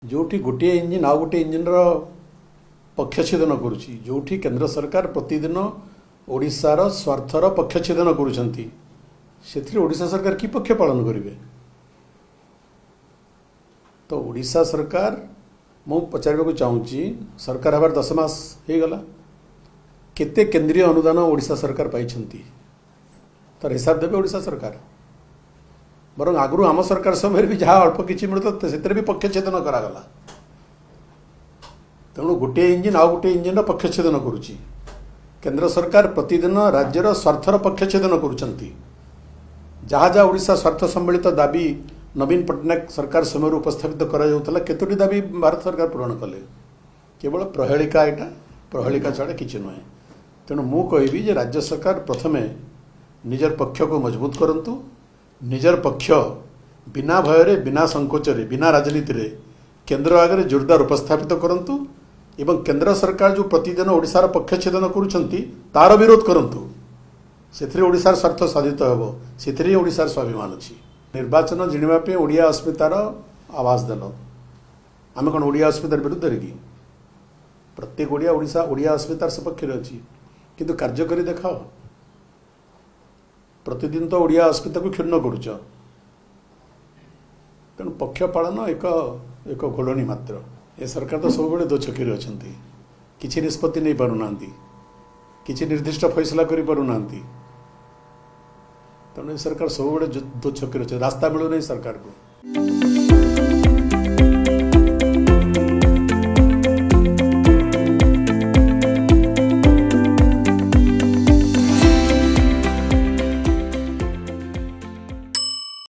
जोठी गोटे इंजिन आउ गोटे इंजिन पक्षछेदन करुच्ची जोठी केंद्र सरकार प्रतिदिन ओडिशार स्वार्थर पक्षछेदन करुछंती से ओडिशा सरकार कि पक्ष पालन करेंगे। तो ओडिशा सरकार मु पचार चाहूँगी सरकार हबार 10 मास हो गला केते केंद्रीय अनुदान ओडिशा सरकार पाई तार हिसाब देवे ओडिशा सरकार बर आगु आम सरकार समय भी जहाँ अल्प किसी मिलता से भी पक्षछेदन करागला तेणु गोटे इंजिन आउ गोटे इंजिन पक्षछेदन करुच्ची केंद्र सरकार प्रतिदिन राज्यर स्वार्थर पक्षछेदन करुछंती जहाँ जहाँ ओडिशा स्वार्थ सम्मिलित दाबी नवीन पट्टनायक सरकार समय उपस्थापित करा केतोटी दाबी भारत सरकार पूरण कले केवल प्रहेलिका यहाँ प्रहेलिका छाड़ा किसी नुहे। तेणु मु कहबी जे राज्य सरकार प्रथमे निजर पक्ष को मजबूत करंतु निजर पक्ष बिना भय बिना संकोच बिना राजनीति रे केंद्र आगे जोरदार उपस्थापित करंतु एवं केंद्र सरकार जो प्रतिदिन ओडिशार पक्षछेदन करुछंती तार विरोध करंतु से ओडिशार स्वार्थ साधित हेबो से ओडिशार स्वाभिमान अछि। निर्वाचन जिणवाई ओडिया अस्मितार आवाज देल आम कौन ओडिया अस्मितार विरुद्ध कि प्रत्येक ओडिया ओडिशा ओडिया अस्मितार सपक्ष अच्छी किंतु कार्य करी देखाओ प्रतिदिन तो ओडिया अस्मिता को क्षुण्ण करुच तेणु पक्ष पालन एक एक घोलनी मात्र ए सरकार तो सब दो छकी अच्छा किसी निष्पत्ति नहीं पारना किसी निर्दिष्ट फैसला करें तेणु सरकार सब दो छकी अच्छे रास्ता मिलू नहीं सरकार को।